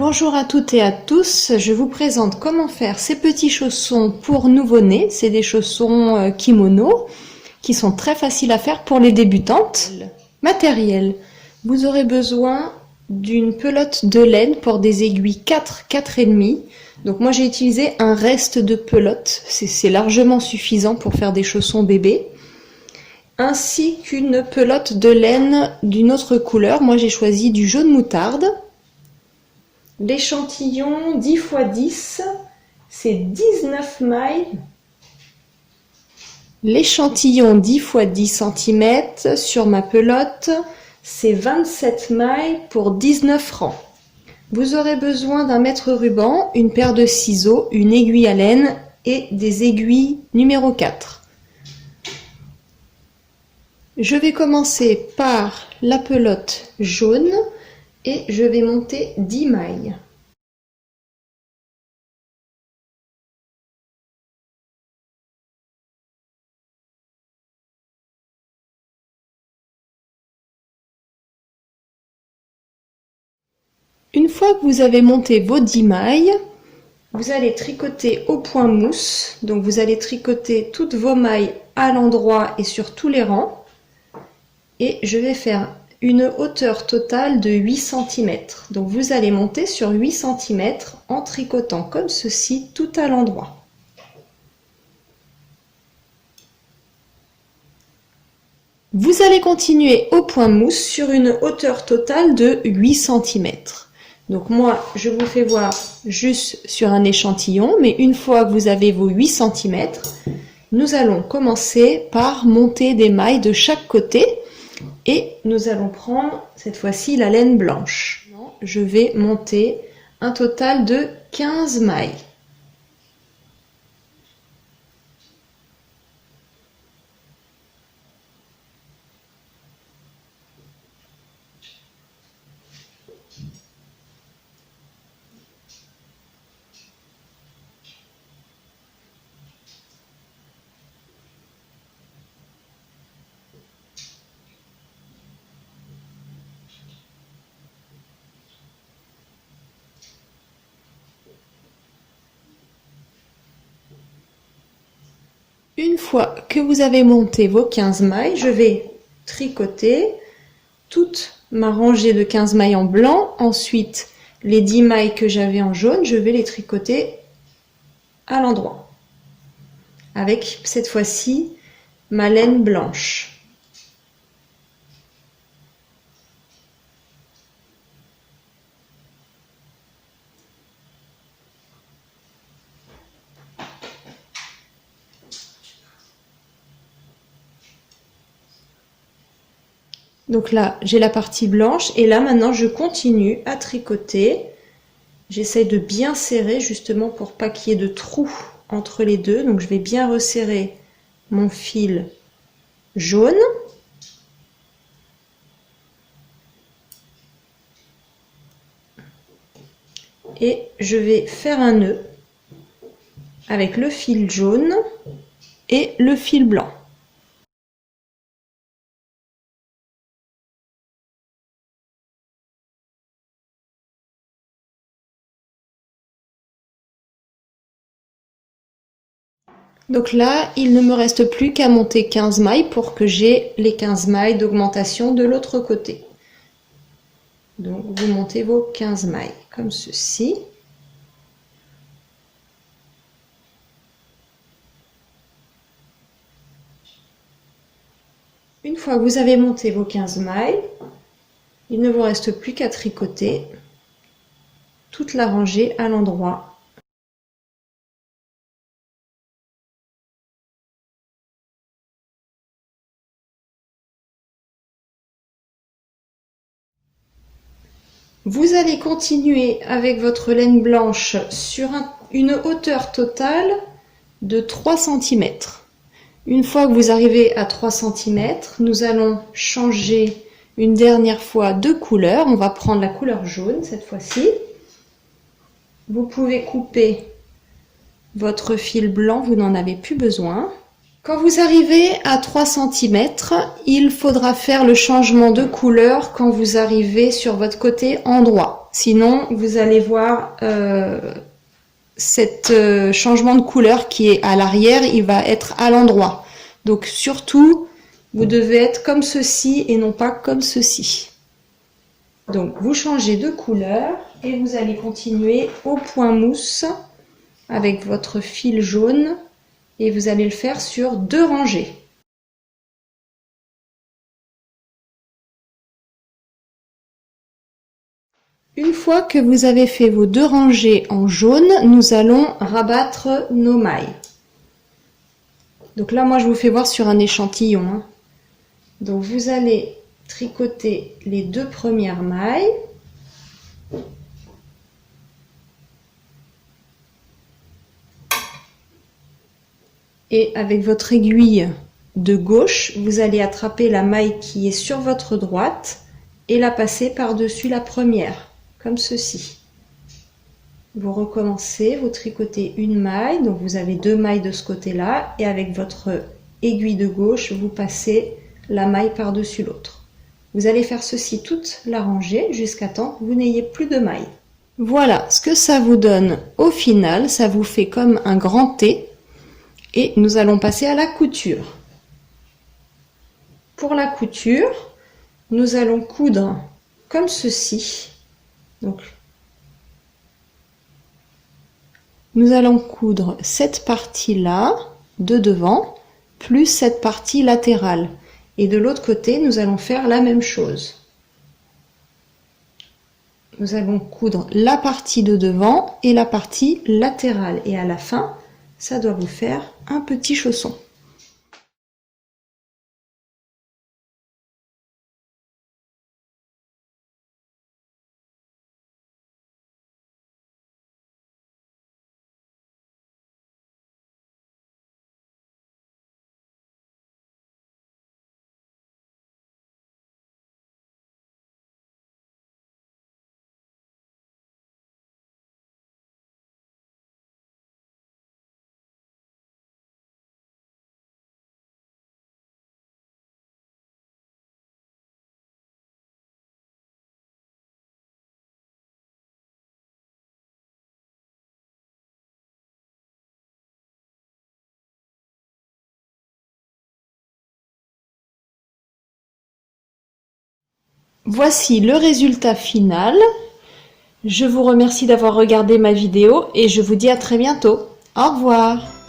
Bonjour à toutes et à tous, je vous présente comment faire ces petits chaussons pour nouveau-nés. C'est des chaussons kimono qui sont très faciles à faire pour les débutantes. Matériel, vous aurez besoin d'une pelote de laine pour des aiguilles 4, 4,5. Donc moi j'ai utilisé un reste de pelote, c'est largement suffisant pour faire des chaussons bébés. Ainsi qu'une pelote de laine d'une autre couleur, moi j'ai choisi du jaune moutarde. L'échantillon 10 x 10, c'est 19 mailles. L'échantillon 10 x 10 cm sur ma pelote, c'est 27 mailles pour 19 rangs. Vous aurez besoin d'un mètre ruban, une paire de ciseaux, une aiguille à laine et des aiguilles numéro 4. Je vais commencer par la pelote jaune et je vais monter 10 mailles. Une fois que vous avez monté vos 10 mailles, vous allez tricoter au point mousse. Donc vous allez tricoter toutes vos mailles à l'endroit et sur tous les rangs. Et je vais faire une hauteur totale de 8 cm. Donc vous allez monter sur 8 cm en tricotant comme ceci tout à l'endroit. Vous allez continuer au point mousse sur une hauteur totale de 8 cm. Donc moi, je vous fais voir juste sur un échantillon, mais une fois que vous avez vos 8 cm, nous allons commencer par monter des mailles de chaque côté et nous allons prendre cette fois-ci la laine blanche. Je vais monter un total de 15 mailles. Une fois que vous avez monté vos 15 mailles, je vais tricoter toute ma rangée de 15 mailles en blanc. Ensuite, les 10 mailles que j'avais en jaune, je vais les tricoter à l'endroit. Avec cette fois-ci ma laine blanche. Donc là, j'ai la partie blanche et là maintenant je continue à tricoter. J'essaye de bien serrer justement pour pas qu'il y ait de trous entre les deux. Donc je vais bien resserrer mon fil jaune. Et je vais faire un nœud avec le fil jaune et le fil blanc. Donc là, il ne me reste plus qu'à monter 15 mailles pour que j'ai les 15 mailles d'augmentation de l'autre côté. Donc vous montez vos 15 mailles comme ceci. Une fois que vous avez monté vos 15 mailles, il ne vous reste plus qu'à tricoter toute la rangée à l'endroit. Vous allez continuer avec votre laine blanche sur une hauteur totale de 3 cm. Une fois que vous arrivez à 3 cm, nous allons changer une dernière fois de couleur. On va prendre la couleur jaune cette fois-ci. Vous pouvez couper votre fil blanc, vous n'en avez plus besoin. Quand vous arrivez à 3 cm, il faudra faire le changement de couleur quand vous arrivez sur votre côté endroit. sinon vous allez voir cet changement de couleur qui est à l'arrière, il va être à l'endroit. Donc surtout, vous devez être comme ceci et non pas comme ceci. Donc vous changez de couleur et vous allez continuer au point mousse avec votre fil jaune et vous allez le faire sur 2 rangées. Une fois que vous avez fait vos 2 rangées en jaune, nous allons rabattre nos mailles. Donc là, moi, je vous fais voir sur un échantillon, hein. Donc vous allez tricoter les 2 premières mailles. Et avec votre aiguille de gauche, vous allez attraper la maille qui est sur votre droite et la passer par-dessus la première, comme ceci. Vous recommencez, vous tricotez une maille, donc vous avez 2 mailles de ce côté-là, et avec votre aiguille de gauche, vous passez la maille par-dessus l'autre. Vous allez faire ceci toute la rangée jusqu'à temps que vous n'ayez plus de mailles. Voilà ce que ça vous donne au final, ça vous fait comme un grand T. Et nous allons passer à la couture. Pour la couture, nous allons coudre comme ceci. Donc, nous allons coudre cette partie-là de devant, plus cette partie latérale. Et de l'autre côté, nous allons faire la même chose. Nous allons coudre la partie de devant et la partie latérale. Et à la fin, ça doit vous faire un petit chausson. Voici le résultat final. Je vous remercie d'avoir regardé ma vidéo et je vous dis à très bientôt. Au revoir.